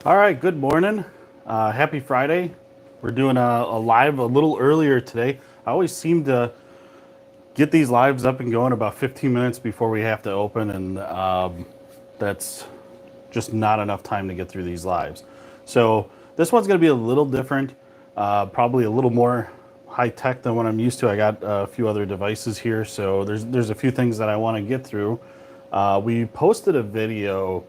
All right, good morning. Happy Friday. We're doing a live a little earlier today. I always seem to get these lives up and going about 15 minutes before we have to open, and that's just not enough time to get through these lives. So this one's going to be a little different, probably a little more high tech than what I'm used to. I got a few other devices here, so there's a few things that I want to get through. We posted a video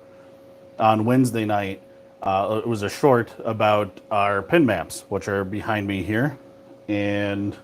on Wednesday night. It was a short about our pin maps, which are behind me here. And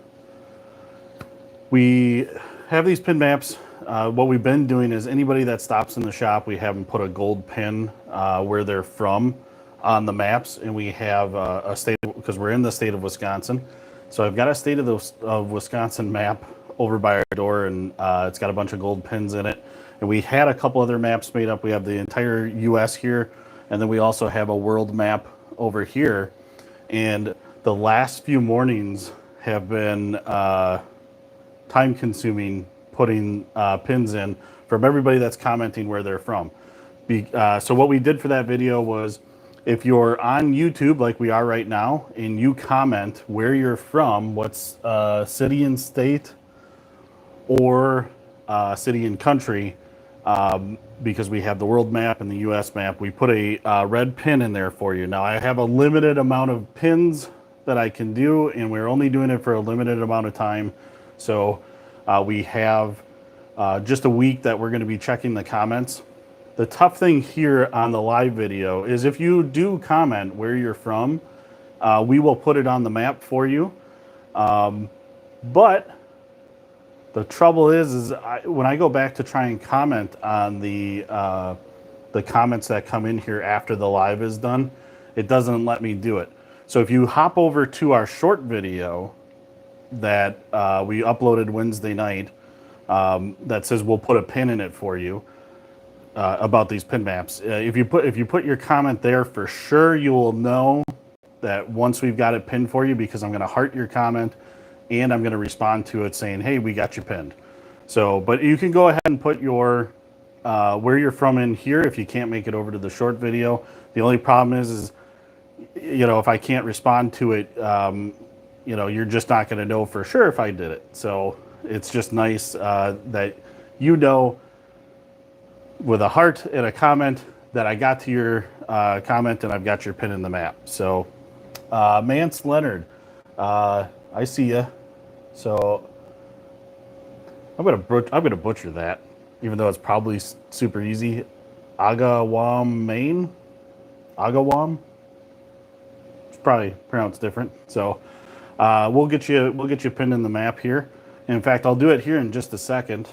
we have these pin maps. What we've been doing is anybody that stops in the shop, we have them put a gold pin where they're from on the maps. And we have a state, because we're in the state of Wisconsin. So I've got a state of Wisconsin map over by our door, and it's got a bunch of gold pins in it. And we had a couple other maps made up. We have the entire US here, and then we also have a world map over here. And the last few mornings have been time consuming putting pins in from everybody that's commenting where they're from. So what we did for that video was, if you're on YouTube like we are right now and you comment where you're from, what's city and state or city and country, because we have the world map and the US map, we put a red pin in there for you. Now I have a limited amount of pins that I can do, and we're only doing it for a limited amount of time. So we have just a week that we're going to be checking the comments. The tough thing here on the live video is if you do comment where you're from, we will put it on the map for you. But the trouble is when I go back to try and comment on the comments that come in here after the live is done, it doesn't let me do it. So if you hop over to our short video that we uploaded Wednesday night, that says we'll put a pin in it for you about these pin maps. If you put your comment there, for sure you will know that once we've got it pinned for you, because I'm going to heart your comment and I'm going to respond to it saying, hey, we got you pinned. So, but you can go ahead and put your where you're from in here if you can't make it over to the short video. The only problem is if I can't respond to it, you're just not going to know for sure if I did it. So it's just nice that with a heart and a comment that I got to your comment and I've got your pin in the map. So Mance Leonard, I see you. So I'm gonna butcher that, even though it's probably super easy. Agawam, Maine. Agawam. It's probably pronounced different. So we'll get you pinned in the map here. In fact, I'll do it here in just a second,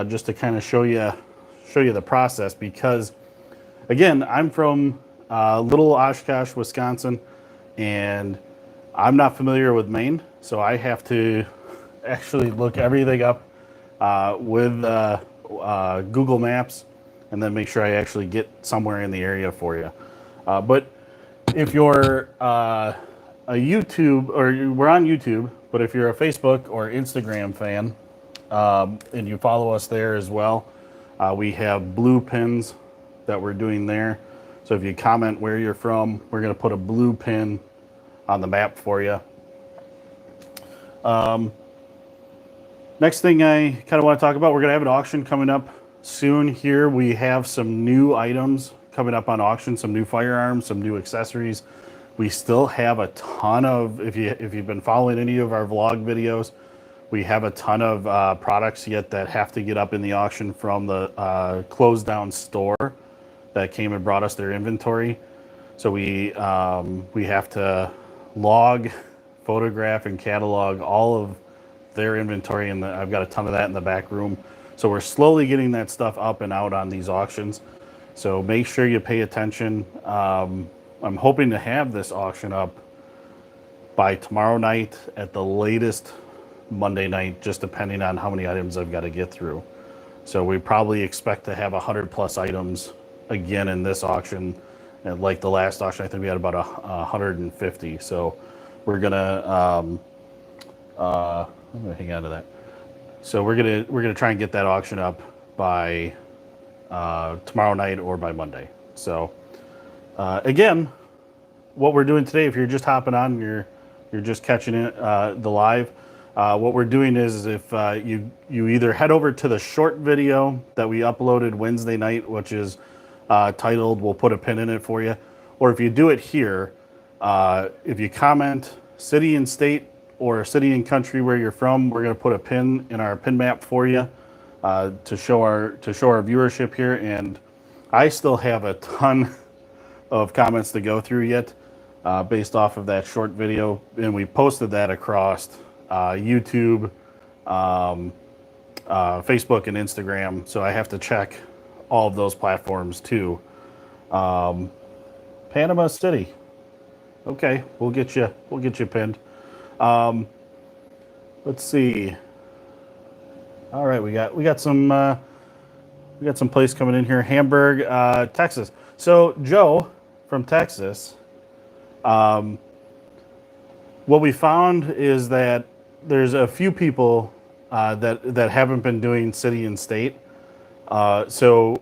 just to kind of show you the process, because again, I'm from little Oshkosh, Wisconsin, and I'm not familiar with Maine, so I have to actually look everything up with Google Maps, and then make sure I actually get somewhere in the area for you. But if you're a YouTube, or we're on YouTube, but if you're a Facebook or Instagram fan, and you follow us there as well, we have blue pins that we're doing there. So if you comment where you're from, we're going to put a blue pin on the map for you. Next thing I kind of want to talk about, we're going to have an auction coming up soon here. We have some new items coming up on auction, some new firearms, some new accessories. We still have a ton of, if you've been following any of our vlog videos, we have a ton of products yet that have to get up in the auction from the closed down store that came and brought us their inventory. So we have to log, photograph, and catalog all of their inventory, and I've got a ton of that in the back room. So we're slowly getting that stuff up and out on these auctions. So make sure you pay attention. I'm hoping to have this auction up by tomorrow night, at the latest Monday night, just depending on how many items I've got to get through. So we probably expect to have 100+ items again in this auction. And like the last auction, I think we had about 150. So we're gonna I'm gonna hang on to that. So we're gonna try and get that auction up by tomorrow night or by Monday. So again, what we're doing today, if you're just hopping on, you're just catching it, the live. What we're doing is if you either head over to the short video that we uploaded Wednesday night, which is titled, we'll put a pin in it for you, or if you do it here, if you comment city and state or city and country where you're from, we're going to put a pin in our pin map for you to show our viewership here. And I still have a ton of comments to go through yet, based off of that short video, and we posted that across YouTube, Facebook, and Instagram. So I have to check all of those platforms too. Panama City. Okay, we'll get you pinned. Let's see. All right, we got some place coming in here. Hamburg, Texas. So Joe from Texas. What we found is that there's a few people that haven't been doing city and state. So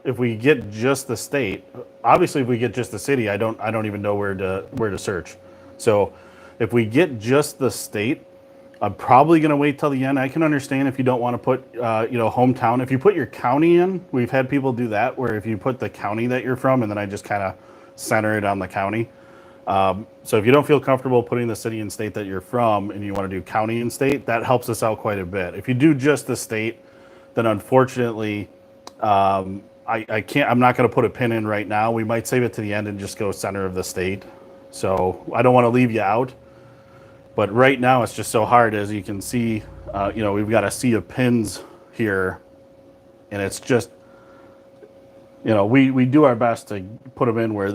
if we get just the state, obviously if we get just the city, I don't even know where to search. So if we get just the state, I'm probably going to wait till the end. I can understand if you don't want to put hometown. If you put your county in, we've had people do that, where if you put the county that you're from, and then I just kind of center it on the county. So if you don't feel comfortable putting the city and state that you're from, and you want to do county and state, that helps us out quite a bit. If you do just the state, then unfortunately, I can't. I'm not going to put a pin in right now. We might save it to the end and just go center of the state. So I don't want to leave you out. But right now it's just so hard, as you can see. We've got a sea of pins here, and it's just, we do our best to put them in where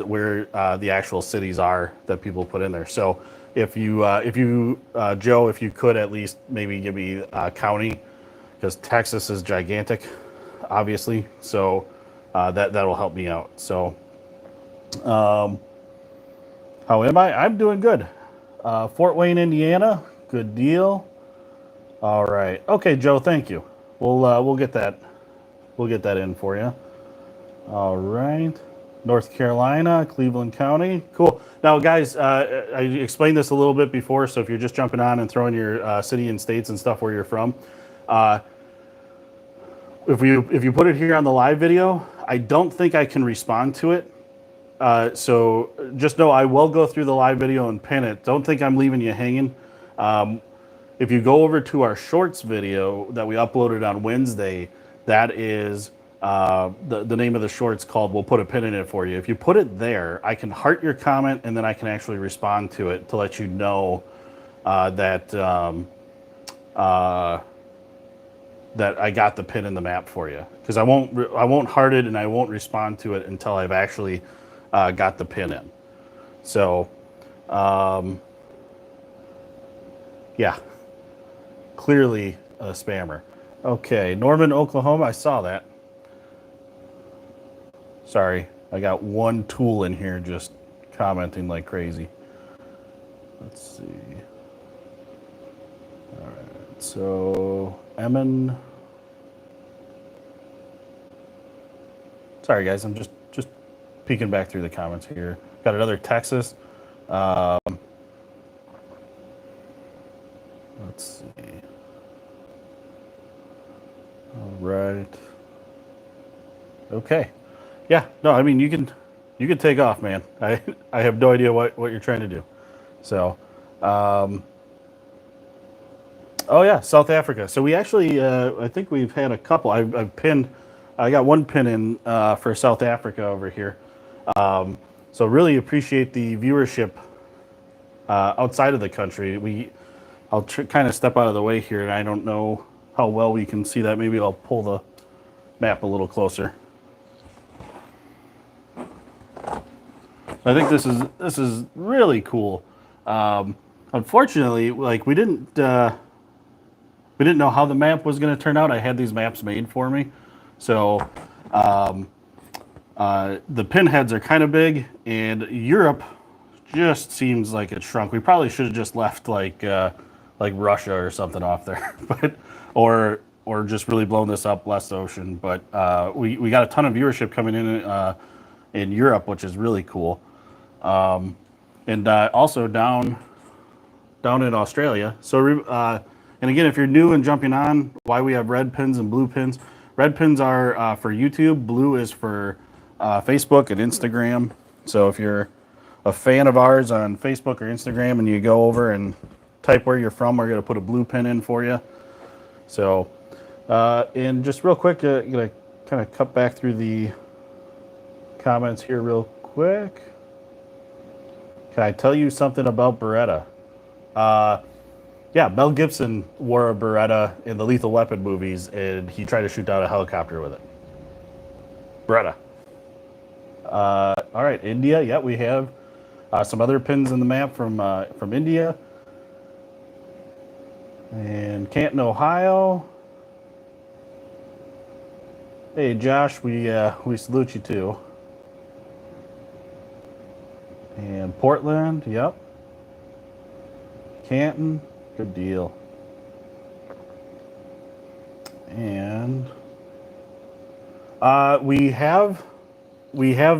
the actual cities are that people put in there. So if you Joe, if you could at least maybe give me county, because Texas is gigantic, obviously. So that'll help me out. So how am I? I'm doing good. Fort Wayne, Indiana, good deal. All right, okay, Joe, thank you. We'll get that in for you. All right, North Carolina, Cleveland County, cool. Now, guys, I explained this a little bit before, so if you're just jumping on and throwing your city and states and stuff where you're from, if you put it here on the live video, I don't think I can respond to it. So just know I will go through the live video and pin it. Don't think I'm leaving you hanging. If you go over to our shorts video that we uploaded on Wednesday, that is the name of the shorts called "We'll Put a Pin in It for You." If you put it there, I can heart your comment, and then I can actually respond to it to let you know that I got the pin in the map for you. Because I won't heart it and I won't respond to it until I've actually got the pin in. So, yeah, clearly a spammer. Okay, Norman, Oklahoma, I saw that. Sorry, I got one tool in here just commenting like crazy. Let's see. All right, so Emmon. Sorry, guys, I'm just peeking back through the comments here. Got another Texas. Let's see. All right. Okay. Yeah. No, I mean you can take off, man. I have no idea what you're trying to do. So, oh yeah, South Africa. So we actually, I think we've had a couple. I've pinned. I got one pin in for South Africa over here. So really appreciate the viewership outside of the country. I'll kind of step out of the way here, and I don't know how well we can see that. Maybe I'll pull the map a little closer. I think this is really cool. Unfortunately, like we didn't know how the map was going to turn out. I had these maps made for me, so the pin heads are kind of big, and Europe just seems like it shrunk. We probably should have just left like Russia or something off there, but or just really blown this up, less ocean. But we got a ton of viewership coming in Europe, which is really cool. and also down in Australia. So, and again, if you're new and jumping on, why we have red pins and blue pins. Red pins are for YouTube. Blue is for Facebook and Instagram. So if you're a fan of ours on Facebook or Instagram and you go over and type where you're from, we're going to put a blue pin in for you. So, and just real quick, I'm going to kind of cut back through the comments here real quick. Can I tell you something about Beretta? Yeah, Mel Gibson wore a Beretta in the Lethal Weapon movies, and he tried to shoot down a helicopter with it. Beretta. All right, India. Yeah, we have some other pins in the map from India. And Canton, Ohio. Hey, Josh, we salute you too. And Portland, yep. Canton, good deal. And we have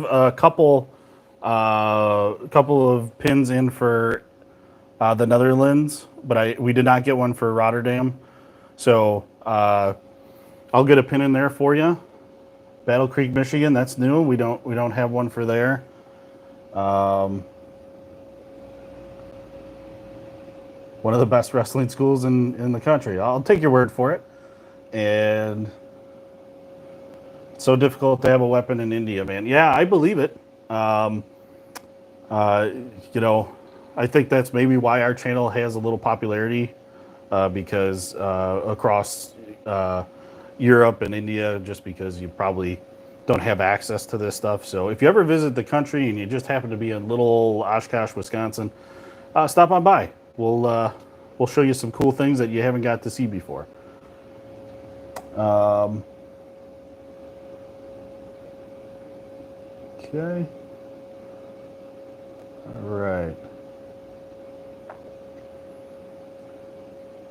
a couple of pins in for the Netherlands, but we did not get one for Rotterdam. So I'll get a pin in there for you. Battle Creek, Michigan, that's new. We don't have one for there. One of the best wrestling schools in the country. I'll take your word for it. And it's so difficult to have a weapon in India, man. Yeah, I believe it. You know, I think that's maybe why our channel has a little popularity because across Europe and India, just because you probably don't have access to this stuff. So if you ever visit the country and you just happen to be in little Oshkosh, Wisconsin, stop on by. We'll show you some cool things that you haven't got to see before. Okay. All right.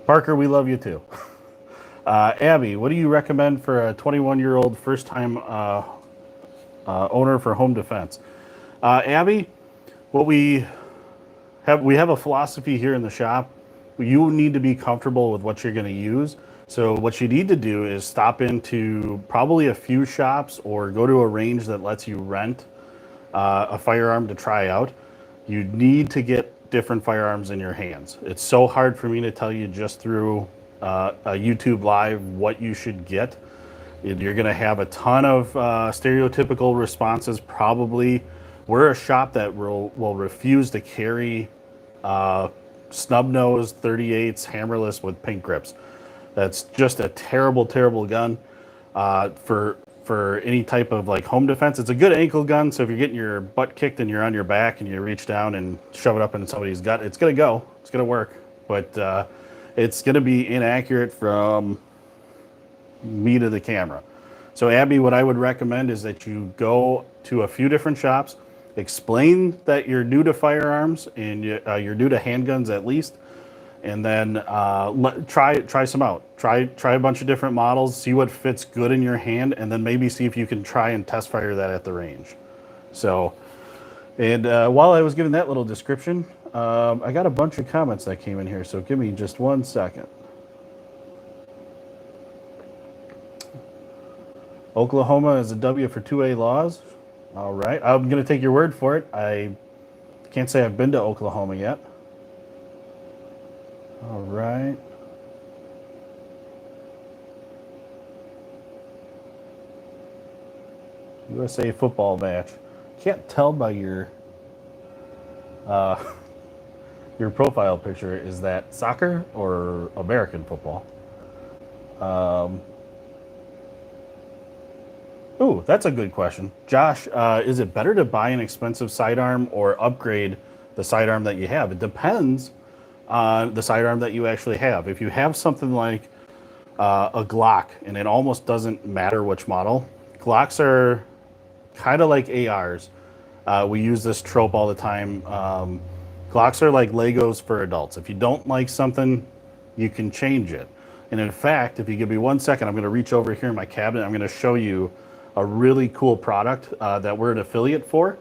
Parker, we love you too. Abby, what do you recommend for a 21-year-old first-time owner for home defense? Abby, what we have a philosophy here in the shop. You need to be comfortable with what you're going to use. So what you need to do is stop into probably a few shops or go to a range that lets you rent a firearm to try out. You need to get different firearms in your hands. It's so hard for me to tell you just through a YouTube live what you should get. You're going to have a ton of stereotypical responses probably. We're a shop that will refuse to carry snub-nose 38s hammerless with pink grips. That's just a terrible, terrible gun for any type of like home defense. It's a good ankle gun, so if you're getting your butt kicked and you're on your back and you reach down and shove it up in somebody's gut, it's gonna go, it's gonna work, but it's gonna be inaccurate from me to the camera. So Abby, what I would recommend is that you go to a few different shops, explain that you're new to firearms and you're new to handguns at least, and then try some out. Try a bunch of different models, see what fits good in your hand, and then maybe see if you can try and test fire that at the range. So, and while I was giving that little description, I got a bunch of comments that came in here, so give me just 1 second. Oklahoma is a W for 2A laws. All right, I'm going to take your word for it. I can't say I've been to Oklahoma yet. All right. USA football match. Can't tell by your profile picture. Is that soccer or American football? Ooh, that's a good question. Josh, is it better to buy an expensive sidearm or upgrade the sidearm that you have? It depends on the sidearm that you actually have. If you have something like a Glock, and it almost doesn't matter which model, Glocks are kind of like ARs. We use this trope all the time. Glocks are like Legos for adults. If you don't like something, you can change it. And in fact, if you give me 1 second, I'm going to reach over here in my cabinet. I'm going to show you a really cool product that we're an affiliate for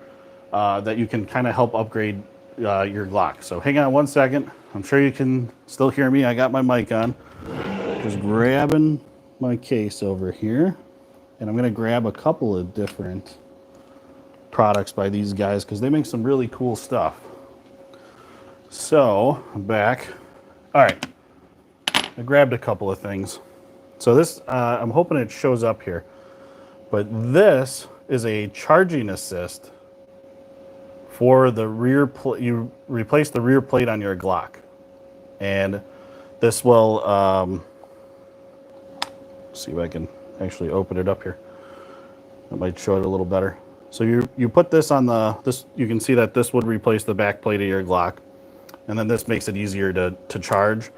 that you can kind of help upgrade your Glock. So hang on one second. I'm sure you can still hear me. I got my mic on. Just grabbing my case over here. And I'm going to grab a couple of different products by these guys because they make some really cool stuff. So I'm back. All right. I grabbed a couple of things. So this, I'm hoping it shows up here. But this is a charging assist for the rear plate. You replace the rear plate on your Glock. And this will, see if I can actually open it up here. That might show it a little better. So you put this on this, you can see that this would replace the back plate of your Glock. And then this makes it easier to charge.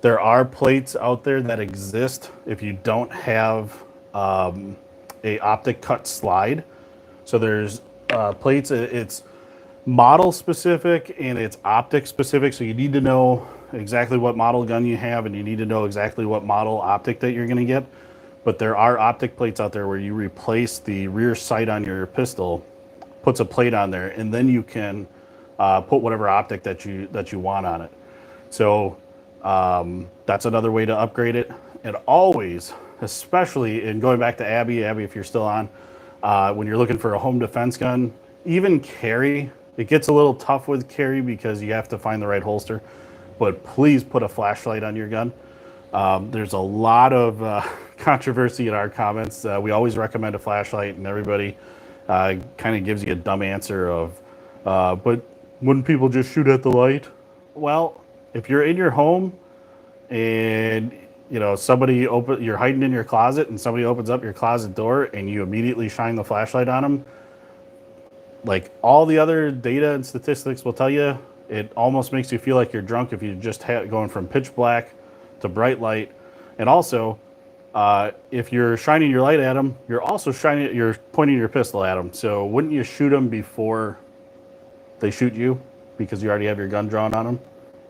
There are plates out there that exist if you don't have a optic cut slide. So there's plates, it's model specific and it's optic specific. So you need to know exactly what model gun you have and you need to know exactly what model optic that you're gonna get. But there are optic plates out there where you replace the rear sight on your pistol, puts a plate on there, and then you can put whatever optic that you want on it. So that's another way to upgrade it. And always, especially in going back to Abby, if you're still on, when you're looking for a home defense gun, even carry, it gets a little tough with carry because you have to find the right holster. But please put a flashlight on your gun. There's a lot of controversy in our comments. We always recommend a flashlight, and everybody kind of gives you a dumb answer of, but wouldn't people just shoot at the light? Well, if you're in your home and you know you're hiding in your closet and somebody opens up your closet door and you immediately shine the flashlight on them, like all the other data and statistics will tell you, it almost makes you feel like you're drunk if you just going from pitch black to bright light. And also, if you're shining your light at them, you're pointing your pistol at them. So wouldn't you shoot them before they shoot you because you already have your gun drawn on them?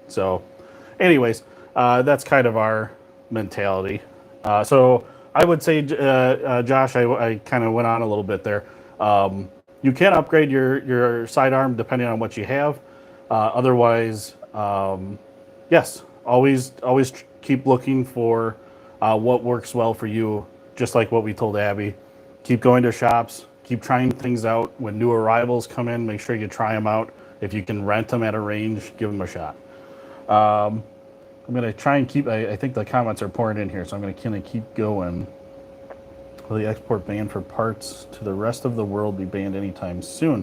So anyways, that's kind of our mentality. So I would say, Josh, I kind of went on a little bit there. You can upgrade your sidearm depending on what you have. Otherwise, yes, always keep looking for what works well for you, just like what we told Abby. Keep going to shops, keep trying things out. When new arrivals come in, make sure you try them out. If you can rent them at a range, give them a shot. I'm going to try and keep, I think the comments are pouring in here, so I'm going to kind of keep going. Will the export ban for parts to the rest of the world be banned anytime soon?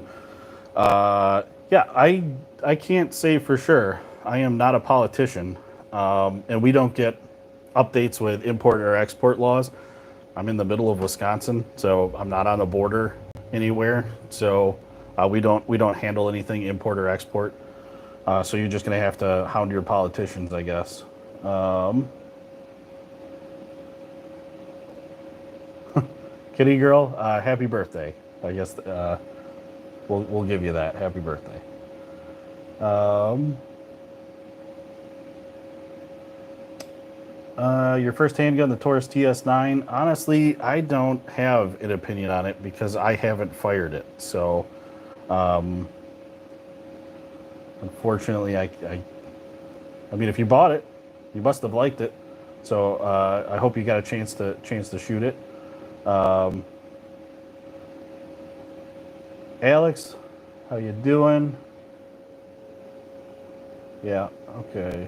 Yeah, I can't say for sure. I am not a politician, and we don't get updates with import or export laws. I'm in the middle of Wisconsin, so I'm not on the border anywhere. So we don't handle anything import or export. So you're just gonna have to hound your politicians, I guess. Kitty girl, happy birthday. I guess we'll give you that. Happy birthday. Your first handgun, the Taurus TS9. Honestly, I don't have an opinion on it because I haven't fired it. So, unfortunately, I mean, if you bought it, you must have liked it. So I hope you got a chance to shoot it. Alex, how you doing? Yeah. Okay.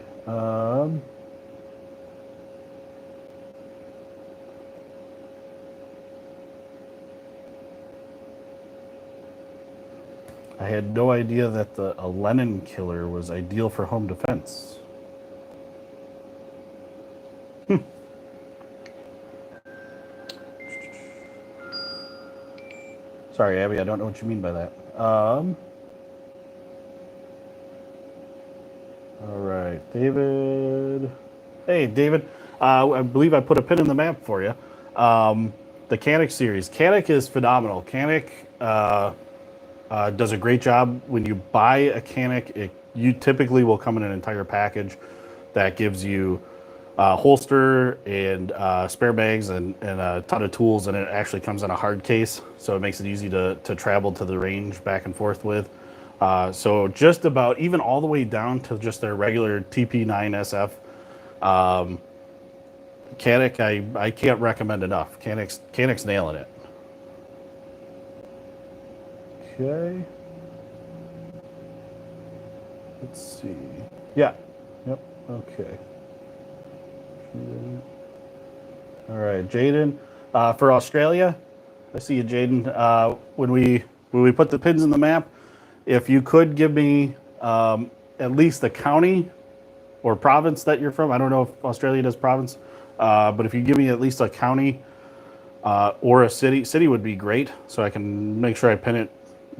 I had no idea that a Lennon killer was ideal for home defense. Sorry, Abby, I don't know what you mean by that. All right, David. Hey, David. I believe I put a pin in the map for you. The Canik series. Canik is phenomenal. Canik does a great job. When you buy a Canik, you typically will come in an entire package that gives you a holster and spare bags and a ton of tools, and it actually comes in a hard case, so it makes it easy to travel to the range back and forth with. So just about even all the way down to just their regular TP9SF. Canik, I can't recommend enough. Canik's nailing it. Okay. Let's see. Yeah. Yep. Okay. All right, Jaden. For Australia, I see you, Jaden. When we put the pins in the map, if you could give me at least the county or province that you're from. I don't know if Australia does province, but if you give me at least a county or a city would be great, so I can make sure I pin it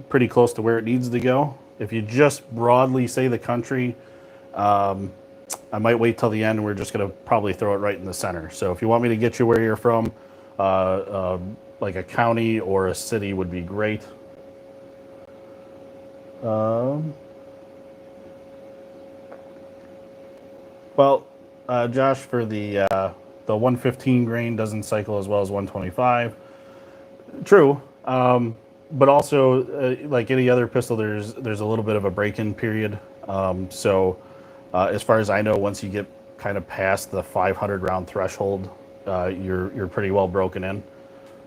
pretty close to where it needs to go. If you just broadly say the country, I might wait till the end. We're just going to probably throw it right in the center. So if you want me to get you where you're from, like a county or a city would be great. Well, Josh, for the 115 grain doesn't cycle as well as 125. True, but also like any other pistol, there's a little bit of a break-in period. So as far as I know, once you get kind of past the 500 round threshold, you're pretty well broken in.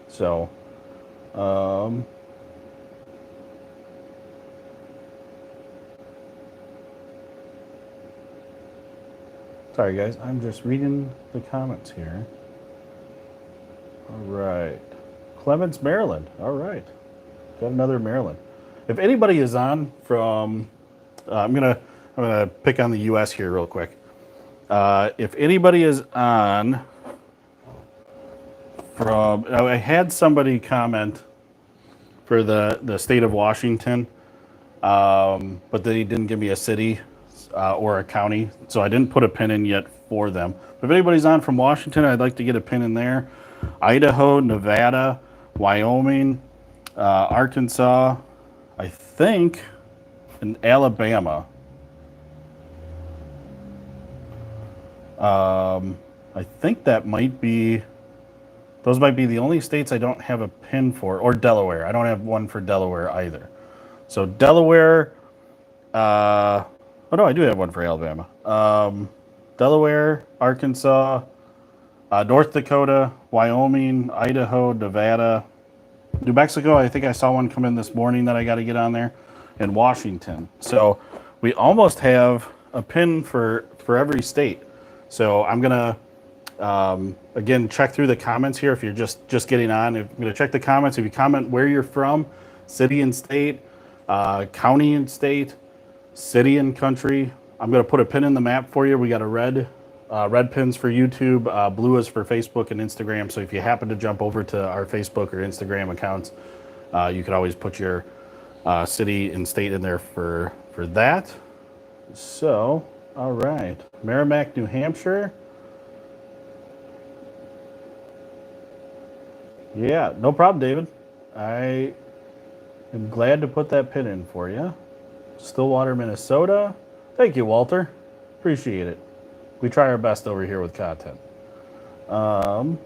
So. Sorry, guys. I'm just reading the comments here. All right. Clements, Maryland. All right. Got another Maryland. If anybody is on from, I'm gonna pick on the U.S. here real quick. If anybody is on from, I had somebody comment for the state of Washington, but they didn't give me a city or a county, so I didn't put a pin in yet for them. But if anybody's on from Washington, I'd like to get a pin in there. Idaho, Nevada, Wyoming, Arkansas, I think, and Alabama. I think that might be, those might be the only states I don't have a pin for, or Delaware. I don't have one for Delaware either. So Delaware, oh no, I do have one for Alabama. Delaware, Arkansas, North Dakota, Wyoming, Idaho, Nevada, New Mexico. I think I saw one come in this morning that I got to get on there, and Washington. So we almost have a pin for every state. So I'm gonna again check through the comments here. If you're just getting on, I'm gonna check the comments. If you comment where you're from, city and state, county and state, city and country, I'm gonna put a pin in the map for you. We got a red pins for YouTube, blue is for Facebook and Instagram. So if you happen to jump over to our Facebook or Instagram accounts, you can always put your city and state in there for that. So, all right, Merrimack, New Hampshire. Yeah, no problem, David. I am glad to put that pin in for you. Stillwater, Minnesota. Thank you, Walter. Appreciate it. We try our best over here with content. All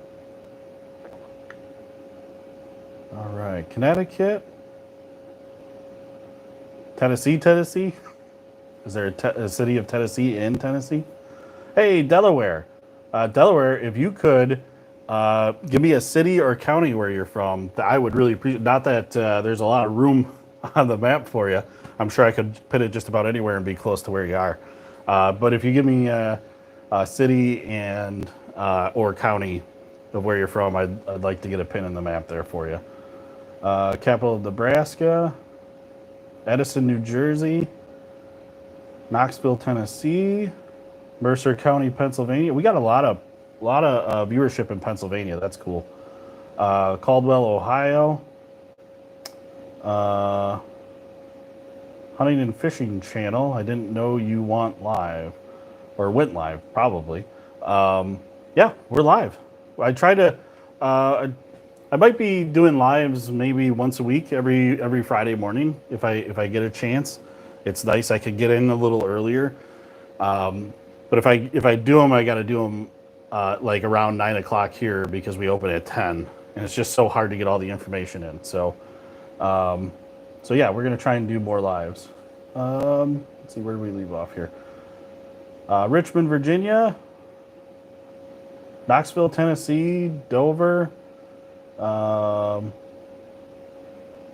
right, Connecticut. Tennessee. Is there a city of Tennessee in Tennessee? Hey, Delaware. Delaware, if you could give me a city or county where you're from, I would really appreciate. Not that there's a lot of room on the map for you. I'm sure I could put it just about anywhere and be close to where you are. But if you give me a city and or county of where you're from, I'd like to get a pin in the map there for you. Capital of Nebraska, Edison, New Jersey, Knoxville, Tennessee, Mercer County, Pennsylvania. We got a lot of viewership in Pennsylvania. That's cool. Caldwell, Ohio. Hunting and Fishing Channel. I didn't know you want live, or went live probably. Yeah, we're live. I try to. I might be doing lives maybe once a week, every Friday morning if I get a chance. It's nice. I could get in a little earlier. But if I do them, I got to do them like around 9 o'clock here because we open at 10, and it's just so hard to get all the information in. So So yeah, we're gonna try and do more lives. Let's see, where do we leave off here? Richmond, Virginia, Knoxville, Tennessee, Dover.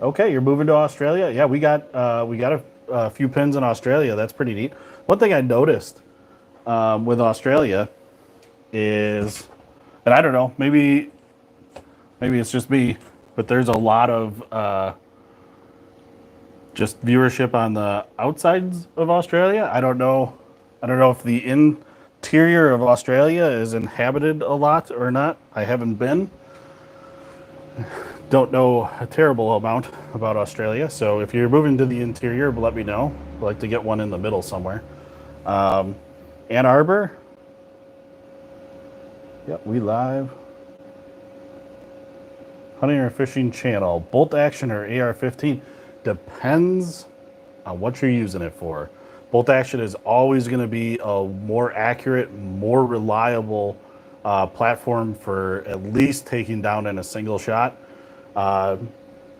Okay, you're moving to Australia. Yeah, we got a few pins in Australia. That's pretty neat. One thing I noticed with Australia is, and I don't know, maybe it's just me, but there's a lot of just viewership on the outsides of Australia. I don't know. I don't know if the interior of Australia is inhabited a lot or not. I haven't been. Don't know a terrible amount about Australia. So if you're moving to the interior, let me know. I'd like to get one in the middle somewhere. Ann Arbor. Yep, we live. Hunting or fishing channel. Bolt action or AR-15. Depends on what you're using it for. Bolt action is always going to be a more accurate, more reliable platform for at least taking down in a single shot. But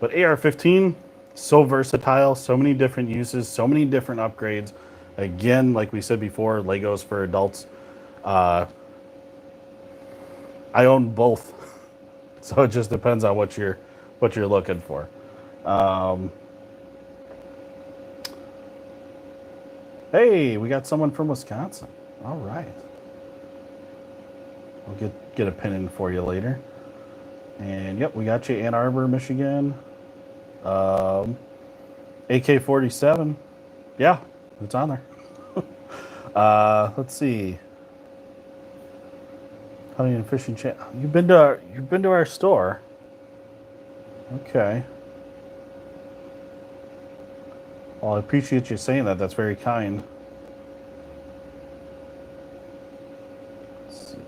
AR-15, so versatile, so many different uses, so many different upgrades. Again, like we said before, Legos for adults. I own both, so it just depends on what you're looking for. Hey, we got someone from Wisconsin. All right. We'll get a pin in for you later. And yep, we got you, Ann Arbor, Michigan. AK-47. Yeah, it's on there. Let's see. Hunting and fishing channel. You've been to our store. Okay. Well, I appreciate you saying that. That's very kind. Let's see.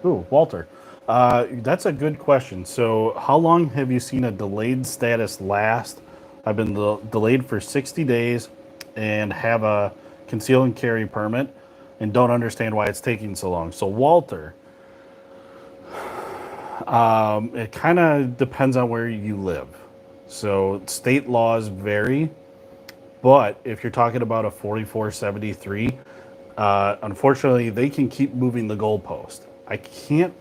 Ooh, Walter. That's a good question. So, how long have you seen a delayed status last? I've been delayed for 60 days and have a conceal and carry permit and don't understand why it's taking so long. So, Walter, it kind of depends on where you live. So state laws vary, but if you're talking about a 4473, unfortunately, they can keep moving the goalpost. I can't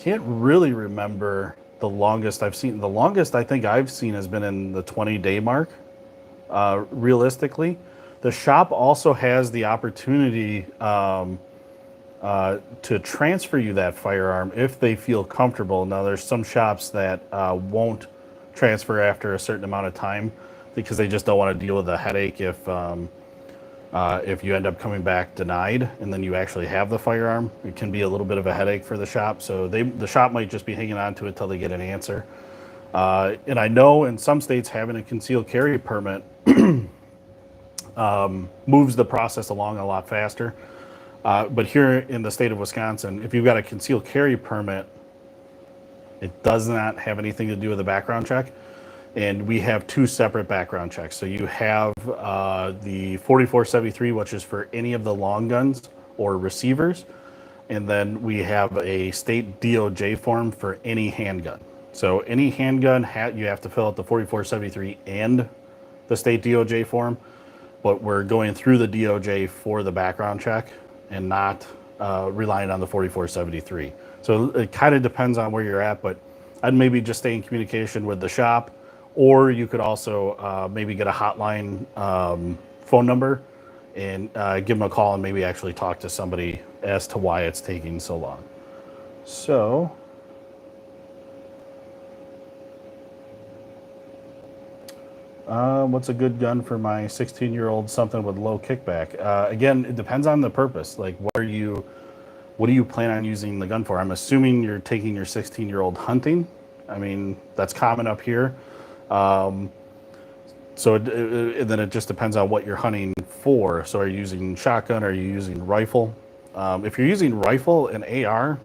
really remember the longest I've seen. The longest I think I've seen has been in the 20-day mark. Realistically, the shop also has the opportunity to transfer you that firearm if they feel comfortable. Now, there's some shops that won't transfer after a certain amount of time because they just don't want to deal with the headache if you end up coming back denied and then you actually have the firearm. It can be a little bit of a headache for the shop, so the shop might just be hanging on to it till they get an answer. And I know in some states having a concealed carry permit moves the process along a lot faster. But here in the state of Wisconsin, if you've got a concealed carry permit, it does not have anything to do with a background check. And we have two separate background checks. So you have the 4473, which is for any of the long guns or receivers. And then we have a state DOJ form for any handgun. So any handgun, you have to fill out the 4473 and the state DOJ form. But we're going through the DOJ for the background check and not relying on the 4473. So it kind of depends on where you're at, but I'd maybe just stay in communication with the shop, or you could also maybe get a hotline phone number and give them a call and maybe actually talk to somebody as to why it's taking so long. So, what's a good gun for my 16-year-old? Something with low kickback. Again, it depends on the purpose. Like, what do you plan on using the gun for? I'm assuming you're taking your 16-year-old hunting. I mean, that's common up here. So then it just depends on what you're hunting for. So are you using shotgun? Are you using rifle? If you're using rifle, an AR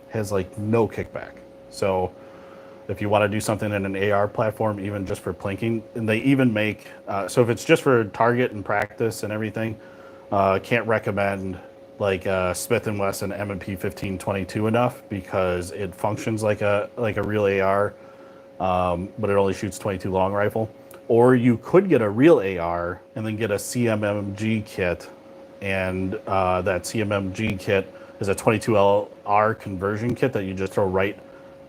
has like no kickback. So if you want to do something in an AR platform, even just for plinking, and they even make, so if it's just for target and practice and everything, can't recommend like Smith and Wesson M&P 1522 enough because it functions like a real AR, but it only shoots 22 long rifle. Or you could get a real AR and then get a CMMG kit, and that CMMG kit is a 22 LR conversion kit that you just throw right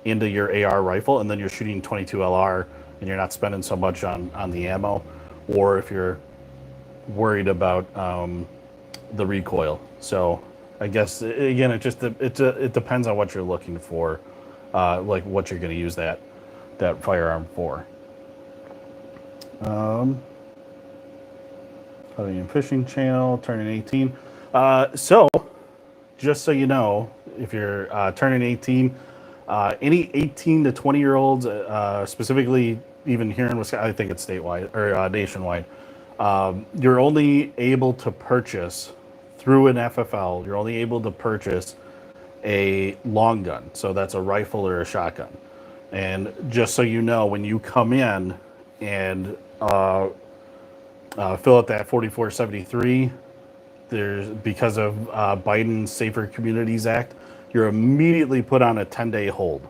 into your AR rifle, and then you're shooting 22 LR, and you're not spending so much on the ammo. Or if you're worried about the recoil. So I guess again, it depends on what you're looking for, like what you're going to use that firearm for. Hunting and fishing channel, turning 18. So just so you know, if you're turning 18, any 18 to 20-year-olds, specifically even here in Wisconsin, I think it's statewide or nationwide, you're only able to purchase through an FFL, you're only able to purchase a long gun. So that's a rifle or a shotgun. And just so you know, when you come in and fill out that 4473, there's, because of Biden's Safer Communities Act, you're immediately put on a 10-day hold.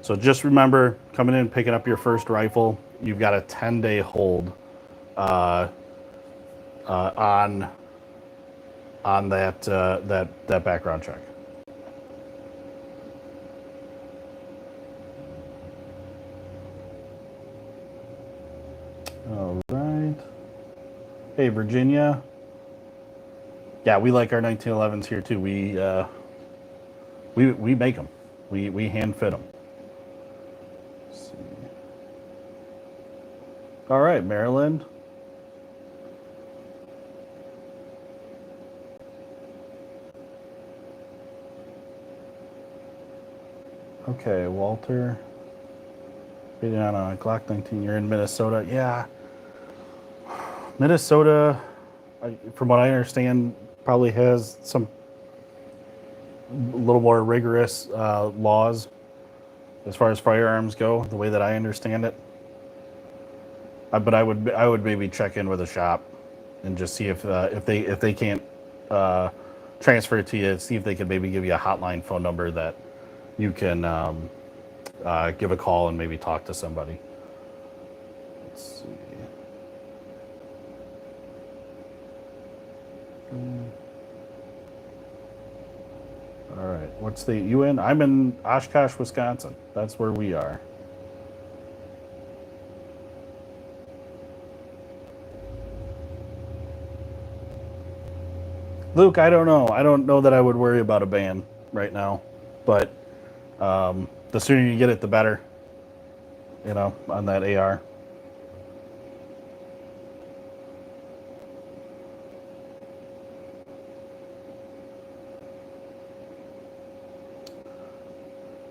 So just remember, coming in and picking up your first rifle, you've got a 10-day hold on that background check. All right. Hey, Virginia. Yeah, we like our 1911s here too. We make them. We hand fit them. Let's see. All right, Maryland. Okay, Walter. Reading on a Glock 19. You're in Minnesota. Yeah. Minnesota, from what I understand, probably has some a little more rigorous laws as far as firearms go, the way that I understand it. But I would maybe check in with a shop and just see if they can't transfer it to you, see if they could maybe give you a hotline phone number that you can give a call and maybe talk to somebody. Let's see. All right, what state you in? I'm in Oshkosh, Wisconsin. That's where we are. Luke, I don't know. I don't know that I would worry about a ban right now, but the sooner you get it, the better. You know, on that AR.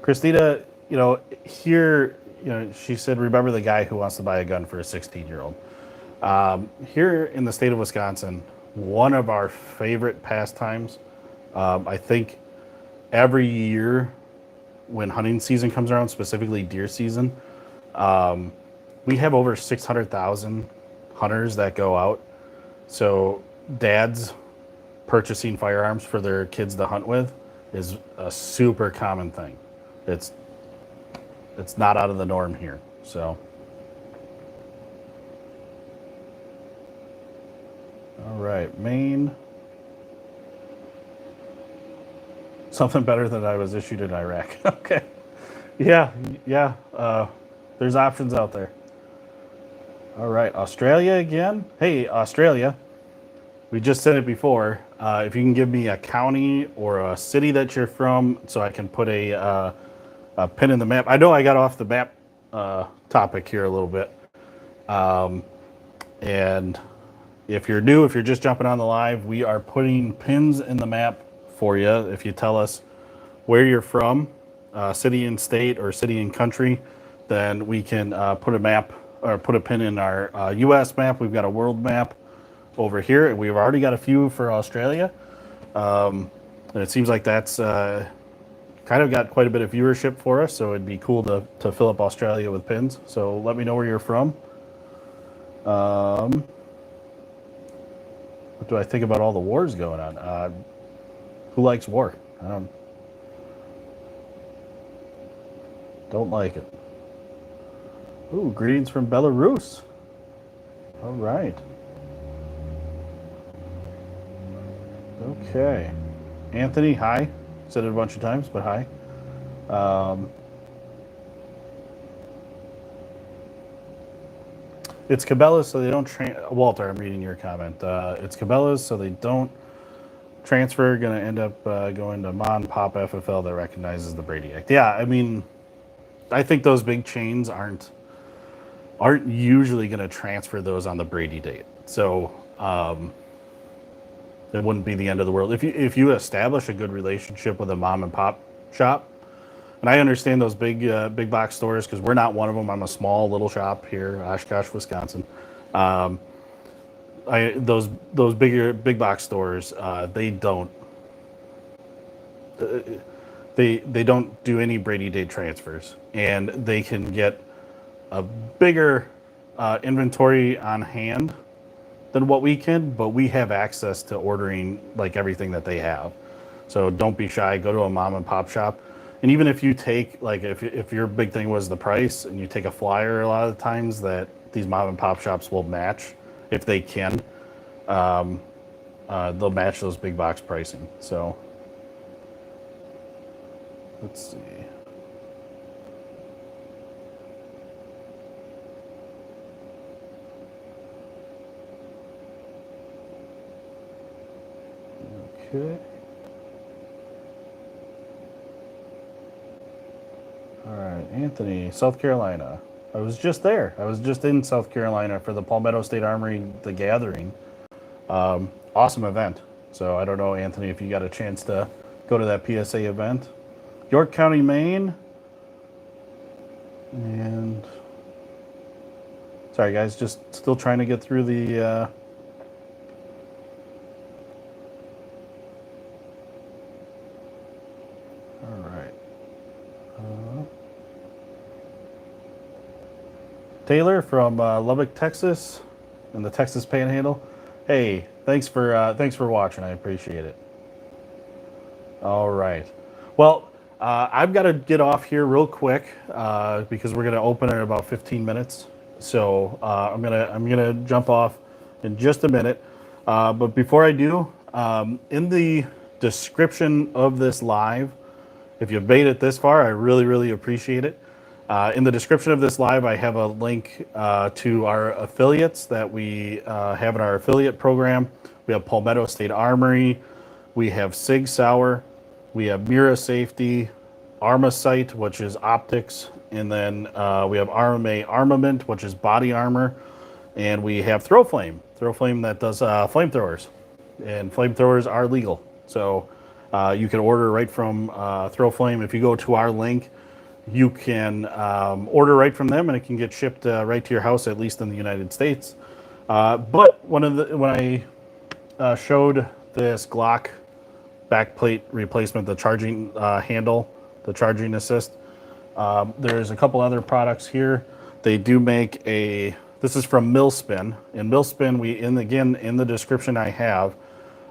Christina, you know, here, you know, she said, remember the guy who wants to buy a gun for a 16-year-old. Here in the state of Wisconsin, one of our favorite pastimes, I think every year when hunting season comes around, specifically deer season, we have over 600,000 hunters that go out. So dads purchasing firearms for their kids to hunt with is a super common thing. It's not out of the norm here. So, all right, Maine. Something better than I was issued in Iraq. Okay, yeah. There's options out there. All right, Australia again. Hey, Australia. We just said it before. If you can give me a county or a city that you're from, so I can put a pin in the map. I know I got off the map topic here a little bit. And if you're new, if you're just jumping on the live, we are putting pins in the map for you. If you tell us where you're from, city and state or city and country, then we can put a map or put a pin in our U.S. map. We've got a world map over here, and we've already got a few for Australia. And it seems like that's kind of got quite a bit of viewership for us, so it'd be cool to fill up Australia with pins. So let me know where you're from. What do I think about all the wars going on? Who likes war? I don't like it. Ooh, greetings from Belarus. All right. Okay. Anthony, hi. Said it a bunch of times, but hi. It's Cabela's, so they don't Walter, I'm reading your comment. It's Cabela's, so they don't transfer. Going to end up going to Mon Pop FFL that recognizes the Brady Act. Yeah, I mean, I think those big chains aren't usually going to transfer those on the Brady date. So it wouldn't be the end of the world if you establish a good relationship with a mom and pop shop. And I understand those big box stores because we're not one of them. I'm a small little shop here, Oshkosh, Wisconsin. Those big box stores, they don't do any Brady Day transfers, and they can get a bigger inventory on hand than what we can, but we have access to ordering like everything that they have. So don't be shy. Go to a mom and pop shop. And even if you take, like, if your big thing was the price and you take a flyer, a lot of the times that these mom and pop shops will match, if they can, they'll match those big box pricing. So let's see. Okay. All right, Anthony, South Carolina. I was just there. I was just in South Carolina for the Palmetto State Armory, the Gathering. Awesome event. So I don't know, Anthony, if you got a chance to go to that PSA event. York County, Maine. And sorry, guys, just still trying to get through the... Taylor from Lubbock, Texas, in the Texas Panhandle. Hey, thanks for watching. I appreciate it. All right. Well, I've got to get off here real quick because we're going to open in about 15 minutes. So I'm gonna jump off in just a minute. But before I do, in the description of this live, if you've made it this far, I really appreciate it. In the description of this live, I have a link to our affiliates that we have in our affiliate program. We have Palmetto State Armory, we have Sig Sauer, we have Mira Safety, Armasight, which is optics, and then we have Armament, which is body armor, and we have Flame that does flamethrowers, and flamethrowers are legal. So you can order right from Flame. If you go to our link, you can order right from them, and it can get shipped right to your house, at least in the United States. But when I showed this Glock backplate replacement, the charging handle, the charging assist, there's a couple other products here. They do make this is from Millspin. In Millspin, in the description I have,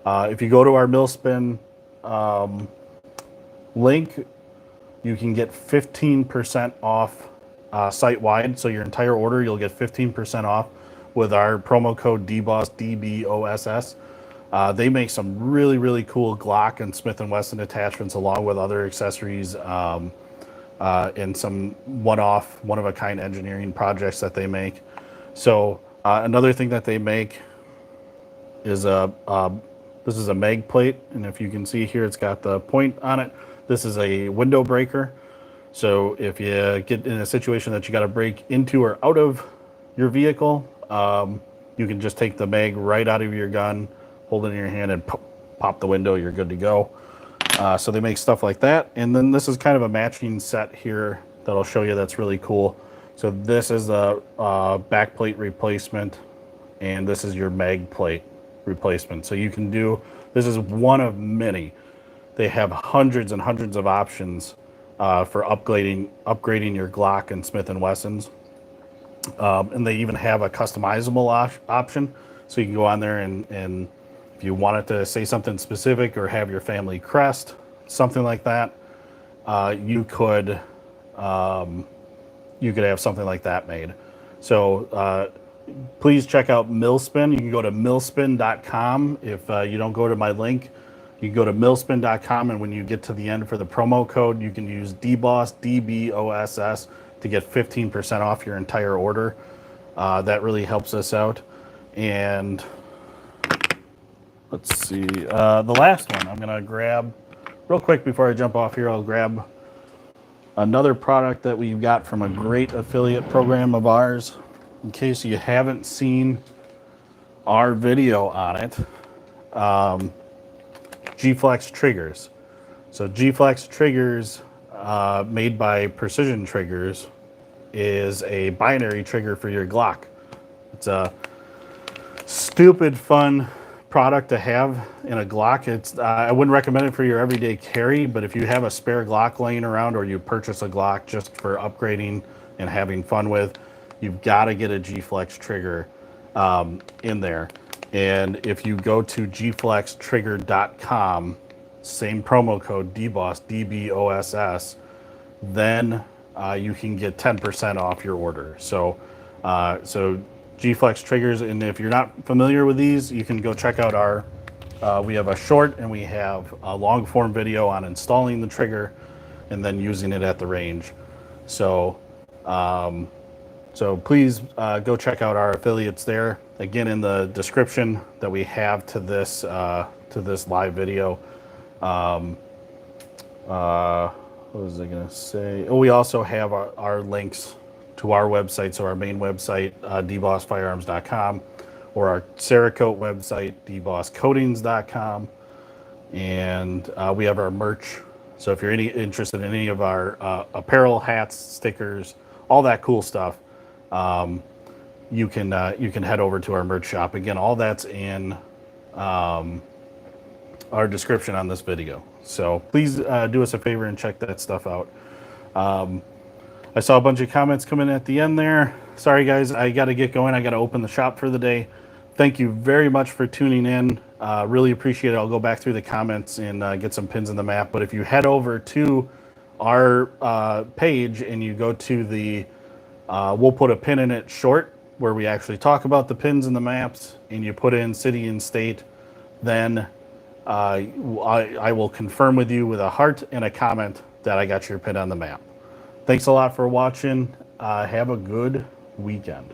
if you go to our Millspin link, you can get 15% off site-wide. So your entire order, you'll get 15% off with our promo code DBOSS, DBOSS. They make some really cool Glock and Smith & Wesson attachments along with other accessories and some one-of-a-kind engineering projects that they make. So another thing that they make is this is a mag plate, and if you can see here, it's got the point on it. This is a window breaker. So if you get in a situation that you got to break into or out of your vehicle, you can just take the mag right out of your gun, hold it in your hand, and pop the window. You're good to go. So they make stuff like that. And then this is kind of a matching set here that I'll show you that's really cool. So this is a backplate replacement, and this is your mag plate replacement. So you can do, this is one of many. They have hundreds and hundreds of options for upgrading your Glock and Smith & Wessons. And they even have a customizable option. So you can go on there and If you wanted to say something specific or have your family crest, something like that, you could have something like that made. So please check out Millspin. You can go to millspin.com. If you don't go to my link, you can go to millspin.com, and when you get to the end for the promo code, you can use DBOSS, DBOSS, to get 15% off your entire order. That really helps us out. And let's see, the last one I'm going to grab real quick before I jump off here. I'll grab another product that we've got from a great affiliate program of ours. In case you haven't seen our video on it, G-Flex triggers. So G-Flex triggers, made by Precision Triggers, is a binary trigger for your Glock. It's a stupid fun product to have in a Glock. It's I wouldn't recommend it for your everyday carry, but if you have a spare Glock laying around, or you purchase a Glock just for upgrading and having fun with, you've got to get a G-Flex trigger in there. And if you go to gflextrigger.com, same promo code DBOSS, DBOSS, then you can get 10% off your order. So G-Flex triggers, and if you're not familiar with these, you can go check out our, we have a short and we have a long form video on installing the trigger and then using it at the range. So, so please go check out our affiliates there. Again, in the description that we have to this live video. What was I going to say? Oh, we also have our links to our website. So our main website, dbossfirearms.com, or our Cerakote website, dbosscoatings.com. And we have our merch. So if you're interested in any of our apparel, hats, stickers, all that cool stuff, you can head over to our merch shop. Again, all that's in our description on this video. So please do us a favor and check that stuff out. I saw a bunch of comments come in at the end there. Sorry guys, I got to get going. I got to open the shop for the day. Thank you very much for tuning in. Really appreciate it. I'll go back through the comments and get some pins in the map. But if you head over to our page and you go to the, we'll put a pin in it short where we actually talk about the pins and the maps, and you put in city and state, then I will confirm with you with a heart and a comment that I got your pin on the map. Thanks a lot for watching. Have a good weekend.